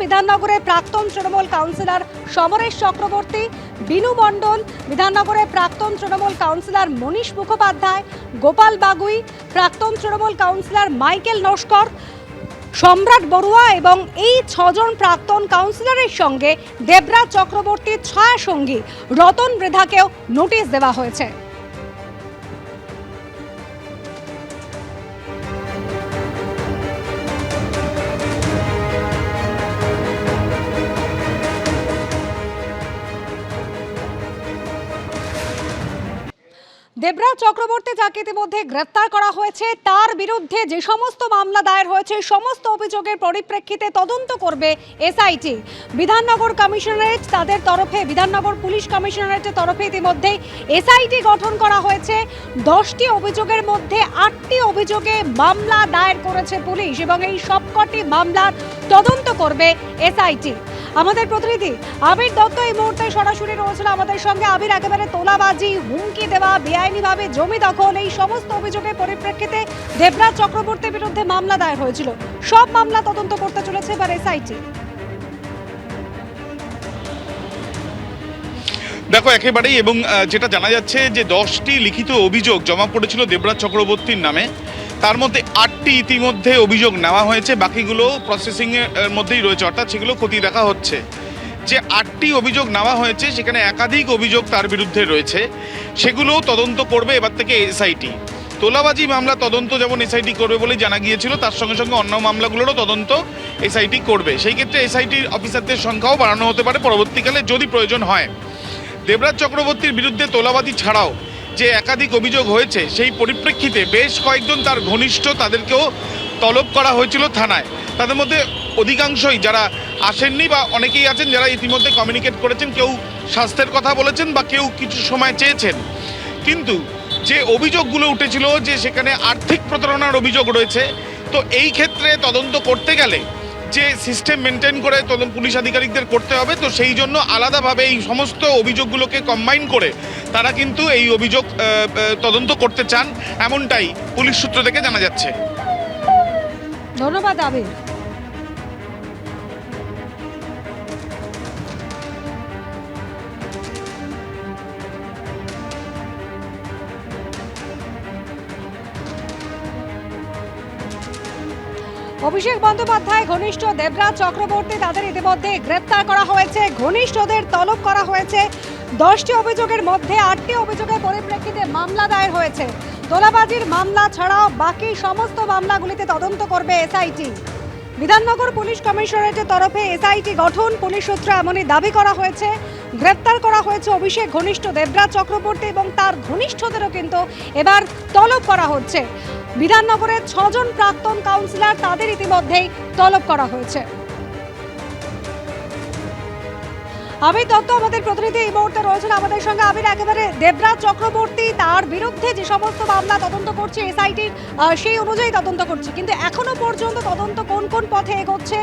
বিধাননগরের প্রাক্তন তৃণমূল কাউন্সিলর সমরেশ চক্রবর্তী, বিনু মণ্ডল, বিধাননগরের প্রাক্তন তৃণমূল কাউন্সিলর মনীশ মুখোপাধ্যায়, গোপাল বাগুই, প্রাক্তন তৃণমূল কাউন্সিলর মাইকেল নস্কর, সম্রাট বড়ুয়া এবং এই 6 জন প্রাক্তন কাউন্সিলরের সঙ্গে দেবরাজ চক্রবর্তীর ছায়া সঙ্গী রতন মৃধাকেও নোটিশ দেওয়া হয়েছে। দেবরাজ চক্রবর্তী, যাকে ইতিমধ্যে গ্রেফতার করা হয়েছে, তার বিরুদ্ধে যে সমস্ত মামলা দায়ের হয়েছে সমস্ত অভিযোগের পরিপ্রেক্ষিতে তদন্ত করবে এসআইটি। বিধাননগর কমিশনারেট তাদের তরফে, বিধাননগর পুলিশ কমিশনারেটের তরফে ইতিমধ্যে এসআইটি গঠন করা হয়েছে। 10টি অভিযোগের মধ্যে 8টি অভিযোগে মামলা দায়ের করেছে পুলিশ এবং এই সবকটি মামলার তদন্ত করবে এসআইটি। আমাদের প্রতিনিধি আবির দত্ত এই মুহূর্তে সরাসরি রয়েছিল আমাদের সঙ্গে। আবির, একেবারে তোলাবাজি, হুমকি দেওয়া, বেআইনিভাবে জমি দখল, এই সমস্ত অভিযোগের পরিপ্রেক্ষিতে দেবরাজ চক্রবর্তীর বিরুদ্ধে মামলা দায়ের হয়েছিল। সব মামলা তদন্ত করতে চলেছে এবার এসআইটি। দেখো, একেবারেই, এবং যেটা জানা যাচ্ছে যে 10টি লিখিত অভিযোগ জমা পড়েছিল দেবরাজ চক্রবর্তীর নামে, তার মধ্যে 8টি ইতিমধ্যে অভিযোগ নেওয়া হয়েছে, বাকিগুলো প্রসেসিংয়ের মধ্যেই রয়েছে, অর্থাৎ সেগুলো খতিয়ে দেখা হচ্ছে। যে 8টি অভিযোগ নেওয়া হয়েছে সেখানে একাধিক অভিযোগ তার বিরুদ্ধে রয়েছে, সেগুলোও তদন্ত করবে এবার থেকে এসআইটি। তোলাবাজি মামলা তদন্ত যেমন এসআইটি করবে বলেই জানা গিয়েছিল, তার সঙ্গে সঙ্গে অন্য মামলাগুলোরও তদন্ত এসআইটি করবে। সেই ক্ষেত্রে এসআইটির অফিসারদের সংখ্যাও বাড়ানো হতে পারে পরবর্তীকালে যদি প্রয়োজন হয়। দেবরাজ চক্রবর্তীর বিরুদ্ধে তোলাবাজি ছাড়াও যে একাধিক অভিযোগ হয়েছে সেই পরিপ্রেক্ষিতে বেশ কয়েকজন তার ঘনিষ্ঠ, তাদেরকেও তলব করা হয়েছিল থানায়। তাদের মধ্যে অধিকাংশই যারা আসেননি বা অনেকেই আছেন যারা ইতিমধ্যে কমিউনিকেট করেছেন, কেউ স্বাস্থ্যের কথা বলেছেন বা কেউ কিছু সময় চেয়েছেন। কিন্তু যে অভিযোগগুলো উঠেছিল যে সেখানে আর্থিক প্রতারণার অভিযোগ রয়েছে, তো এই ক্ষেত্রে তদন্ত করতে গেলে যে সিস্টেম মেনটেন করে পুলিশ আধিকারিকদের করতে হবে, তো সেই জন্য আলাদাভাবে এই সমস্ত অভিযোগগুলোকে কম্বাইন করে তারা কিন্তু এই অভিযোগ তদন্ত করতে চান, এমনটাই পুলিশ সূত্র থেকে জানা যাচ্ছে। ধন্যবাদ আবির। অভিষেক বন্দ্যোপাধ্যায় ঘনিষ্ঠ দেবরাজ চক্রবর্তী, তাদের ইতিমধ্যে গ্রেপ্তার করা হয়েছে, ঘনিষ্ঠদের তলব করা হয়েছে। 10টি অভিযোগের মধ্যে 8টি অভিযোগের পরিপ্রেক্ষিতে মামলা দায়ের হয়েছে। তোলাবাজির মামলা ছাড়াও বাকি সমস্ত মামলাগুলিতে তদন্ত করবে এসআইটি। বিধাননগর পুলিশ কমিশনারেটের তরফে এসআইটি গঠন, পুলিশ সূত্রে এমনই দাবি করা হয়েছে। গ্রেপ্তার করা হয়েছে অভিষেক ঘনিষ্ঠ দেবরাজ চক্রবর্তী এবং তার ঘনিষ্ঠদেরও কিন্তু এবার তলব করা হচ্ছে। বিধাননগরের 6 জন প্রাক্তন কাউন্সিলর, তাদের ইতিমধ্যেই তলব করা হয়েছে। আবির দত্ত আমাদের প্রতিনিধি এই মুহূর্তে রয়েছেন আমাদের সঙ্গে। আবির, একেবারে দেবরাজ চক্রবর্তী, তার বিরুদ্ধে যে সমস্ত মামলা তদন্ত করছে এসআইটির, সেই অনুযায়ী তদন্ত করছে, কিন্তু এখনো পর্যন্ত তদন্ত কোন কোন পথে এগোচ্ছে?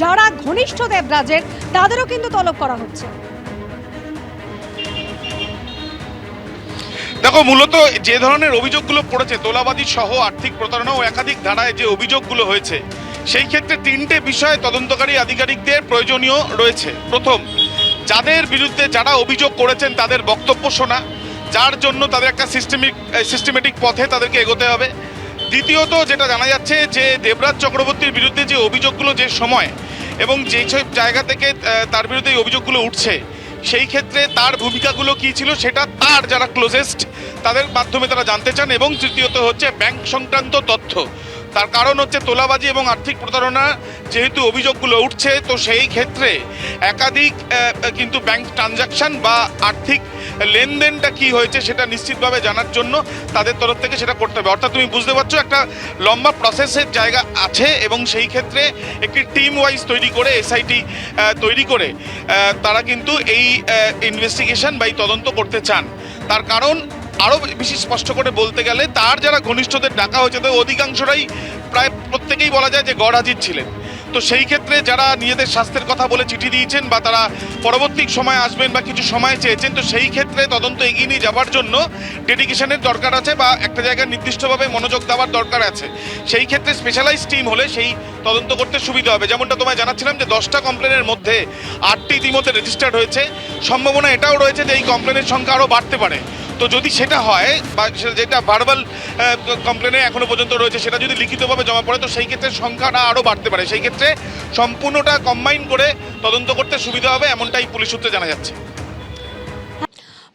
যারা ঘনিষ্ঠ দেবরাজের তাদেরও কিন্তু তলব করা হচ্ছে। দেখো, মূলত যে ধরনের অভিযোগগুলো পড়েছে, তোলাবাজি সহ আর্থিক প্রতারণা ও একাধিক ধারায় যে অভিযোগগুলো হয়েছে, সেই ক্ষেত্রে 3টে বিষয়ে তদন্তকারী আধিকারিকদের প্রয়োজনীয় রয়েছে। প্রথম, যাদের বিরুদ্ধে যারা অভিযোগ করেছেন তাদের বক্তব্য শোনা, যার জন্য তাদের একটা সিস্টেমেটিক পথে তাদেরকে এগোতে হবে। দ্বিতীয়ত, যেটা জানা যাচ্ছে যে দেবরাজ চক্রবর্তীর বিরুদ্ধে যে অভিযোগগুলো যে সময় এবং যেই সব জায়গা থেকে তার বিরুদ্ধে এই অভিযোগগুলো উঠছে, সেই ক্ষেত্রে তার ভূমিকাগুলো কী ছিল সেটা তার যারা ক্লোজেস্ট তাদের মাধ্যমে তারা জানতে চান। এবং তৃতীয়ত হচ্ছে ব্যাংক সংক্রান্ত তথ্য। তার কারণ হচ্ছে তোলাবাজি এবং আর্থিক প্রতারণা যেহেতু অভিযোগগুলো উঠছে, তো সেই ক্ষেত্রে একাধিক কিন্তু ব্যাংক ট্রানজাকশন বা আর্থিক লেনদেনটা কি হয়েছে সেটা নিশ্চিতভাবে জানার জন্য তাদের তরফ থেকে সেটা করতে হবে। অর্থাৎ তুমি বুঝতে পারছো একটা লম্বা প্রসেসের জায়গা আছে, এবং সেই ক্ষেত্রে একটি টিম ওয়াইজ তৈরি করে এসআইটি তৈরি করে তারা কিন্তু এই ইনভেস্টিগেশন বা এই তদন্ত করতে চান। তার কারণ আরও বেশি স্পষ্ট করে বলতে গেলে তার যারা ঘনিষ্ঠদের ডাকা হয়েছে তাদের অধিকাংশরাই, প্রায় প্রত্যেকেই বলা যায় যে গড়হাজির ছিলেন। তো সেই ক্ষেত্রে যারা নিজেদের স্বাস্থ্যের কথা বলে চিঠি দিয়েছেন বা তারা পরবর্তী সময় আসবেন বা কিছু সময় চেয়েছেন, তো সেই ক্ষেত্রে তদন্ত এগিয়ে নিয়ে যাওয়ার জন্য ডেডিকেশনের দরকার আছে বা একটা জায়গায় নির্দিষ্টভাবে মনোযোগ দেওয়ার দরকার আছে। সেই ক্ষেত্রে স্পেশালাইজ টিম হলে সেই তদন্ত করতে সুবিধা হবে। যেমনটা তোমায় জানাচ্ছিলাম যে 10টা কমপ্লেনের মধ্যে 8টি ইতিমধ্যে রেজিস্টার্ড হয়েছে। সম্ভাবনা এটাও রয়েছে যে এই কমপ্লেনের সংখ্যা আরও বাড়তে পারে। তো যদি সেটা হয় বা যেটা ভার্বাল কমপ্লেনে এখনো পর্যন্ত রয়েছে সেটা যদি লিখিতভাবে জমা পড়ে, তো সেই ক্ষেত্রে সংখ্যাটা আরও বাড়তে পারে। সেই ক্ষেত্রে সম্পূর্ণটা কম্বাইন করে তদন্ত করতে সুবিধা হবে, এমনটাই পুলিশ সূত্রে জানা যাচ্ছে।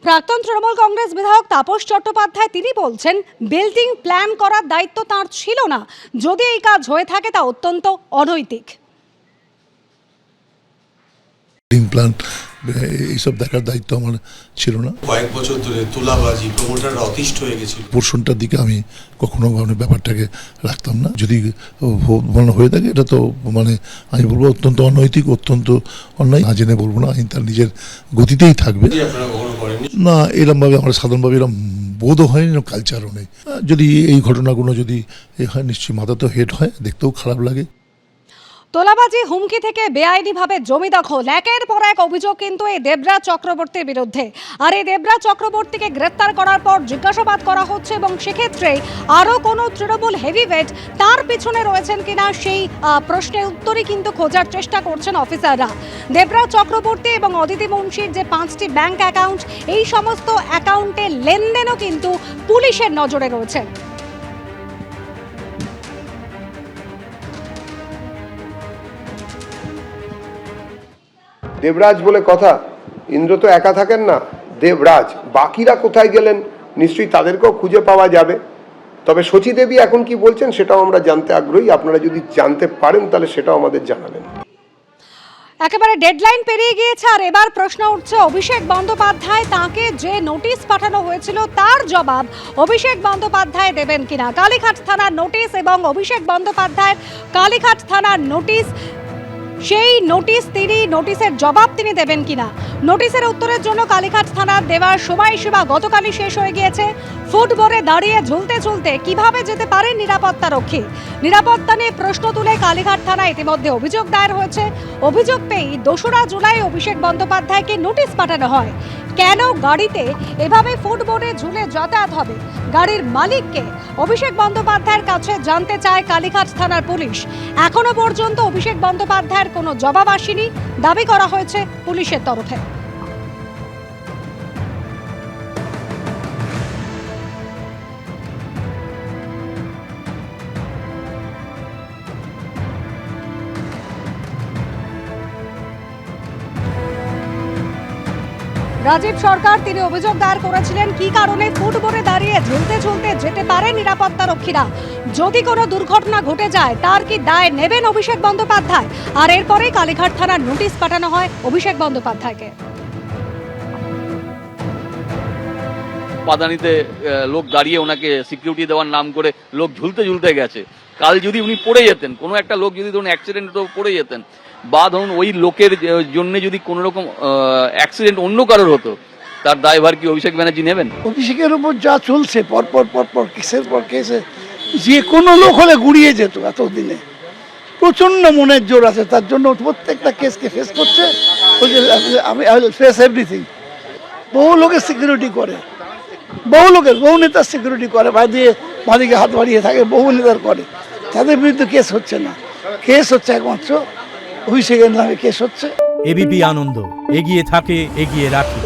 প্রাক্তন তৃণমূল কংগ্রেস বিধায়ক তাপস চট্টোপাধ্যায় তিনি বলছেন বিল্ডিং প্ল্যান করার দায়িত্ব তার ছিল না, যদি এই কাজ হয়ে থাকে তা অত্যন্ত অনৈতিক। প্ল্যান এইসব দেখার দায়িত্ব আমার ছিল না। কয়েক বছর ধরে তুলাবাজি প্রমোটাররা অতিষ্ঠ হয়ে গেছিল। পোর্শনটার দিকে আমি কখনো ব্যাপারটাকে রাখতাম না। যদি হয়ে থাকে এটা তো আমি বলবো অত্যন্ত অনৈতিক, অত্যন্ত অন্যায়। না জেনে বলবো না, আইন তার নিজের গতিতেই থাকবে। না, এরমভাবে আমার সাধারণভাবে এরম বোধও হয়নি, এরকম কালচারও নেই। যদি এই ঘটনাগুলো যদি হয় নিশ্চয়ই মাথা তো হেড হয়, দেখতেও খারাপ লাগে। তোলাবাজি, হুমকি থেকে বেআইনিভাবে জমি দখল, একের পর এক অভিযোগ কিন্তু এই দেবরাজ চক্রবর্তীর বিরুদ্ধে। আর এই দেবরাজ চক্রবর্তীকে গ্রেফতার করার পর জিজ্ঞাসাবাদ করা হচ্ছে এবং সেক্ষেত্রে আরও কোনো তৃণমূল হেভিওয়েট তার পিছনে রয়েছেন কিনা সেই প্রশ্নের উত্তরই কিন্তু খোঁজার চেষ্টা করছেন অফিসাররা। দেবরাজ চক্রবর্তী এবং অদিতি মুন্সির যে 5টি ব্যাংক অ্যাকাউন্ট, এই সমস্ত অ্যাকাউন্টের লেনদেনও কিন্তু পুলিশের নজরে রয়েছে। দেবরাজ বলে কথা, ইন্দ্র তো একা থাকেন না, দেবরাজ বাকিরা কোথায় গেলেন নিশ্চয়ই তাদেরকেও খুঁজে পাওয়া যাবে। তবে শচী দেবী এখন কি বলছেন সেটাও আমরা জানতে আগ্রহী। আপনারা যদি জানতে পারেন তাহলে সেটাও আমাদের জানাবেন। একেবারে ডেডলাইন পেরিয়ে গিয়েছে আর এবার প্রশ্ন উঠছে অভিষেক বন্দ্যোপাধ্যায় তাকে যে নোটিশ পাঠানো হয়েছিল তার জবাব অভিষেক বন্দ্যোপাধ্যায় দেবেন কিনা। কালীঘাট থানার নোটিশ এবং অভিষেক বন্দ্যোপাধ্যায়ের কালীঘাট থানার নোটিশ, সেই নোটিশের জবাব তিনি দেবেন কিনা। নোটিশের উত্তরের জন্য কালীঘাট থানার দেওয়ার সময়সীমা গতকালই শেষ হয়ে গিয়েছে। ফুটবোর্ডে দাঁড়িয়ে ঝুলতে ঝুলতে কিভাবে যেতে পারেন নিরাপত্তা রক্ষী, নিরাপত্তা নিয়ে প্রশ্ন তুলে কালীঘাট থানায় ইতিমধ্যে অভিযোগ দায়ের হয়েছে। অভিযোগ পেয়ে 2রা জুলাই অভিষেক বন্দ্যোপাধ্যায়কে নোটিশ পাঠানো হয়। কেন গাড়িতে এভাবে ফুটবোর্ডে ঝুলে যাতায়াত হবে, গাড়ির মালিককে অভিষেক বন্দ্যোপাধ্যায়ের কাছে জানতে চায় কালীঘাট থানার পুলিশ। এখনো পর্যন্ত অভিষেক বন্দ্যোপাধ্যায়ের কোনো জবাব আসেনি, দাবি করা হয়েছে পুলিশের তরফে। রাজীব সরকার তিনি অভিযোগ দায়ের করেছিলেন কি কারণে ফুটবোর্ডে দাঁড়িয়ে ঝুলতে ঝুলতে যেতে পারে নিরাপত্তা রক্ষীরা, যদি কোনো দুর্ঘটনা ঘটে যায় তার কি দায় নেবেন অভিষেক বন্দ্যোপাধ্যায়। আর এরপরেই কালীঘাট থানার নোটিশ পাঠানো হয় অভিষেক বন্দ্যোপাধ্যায়কে। পাদানিতে লোক দাঁড়িয়ে ওনাকে সিকিউরিটি দেওয়ার নাম করে লোক ঝুলতে ঝুলতে গেছে। কাল যদি উনি পড়ে যেতেন, কোনো একটা লোক যদি ধরুন অ্যাক্সিডেন্টে পড়ে যেতেন বা ধরুন ওই লোকের জন্য যদি কোনো রকম অ্যাক্সিডেন্ট অন্য কারোর হতো, তার দায়ভার কি অভিষেক ব্যানার্জি নেবেন? অভিষেকের উপর যা চলছে পরপর কেসের পর কেসে, যে কোনো লোক হলে গুড়িয়ে যেত এতদিনে। প্রচন্ড মনের জোর আছে, তার জন্য প্রত্যেকটা কেসকে ফেস করছে। আমি ফেস এভরিথিং। বহু লোকের সিকিউরিটি করে, বহু নেতার সিকিউরিটি করে, বাদিকে হাত বাড়িয়ে থাকে, বহু নেতার করে। তাদের বিরুদ্ধে কেস হচ্ছে না, কেস হচ্ছে একমাত্র অভিষেকের নামে কেস হচ্ছে। এবিপি আনন্দ, এগিয়ে থাকে, এগিয়ে রাখে।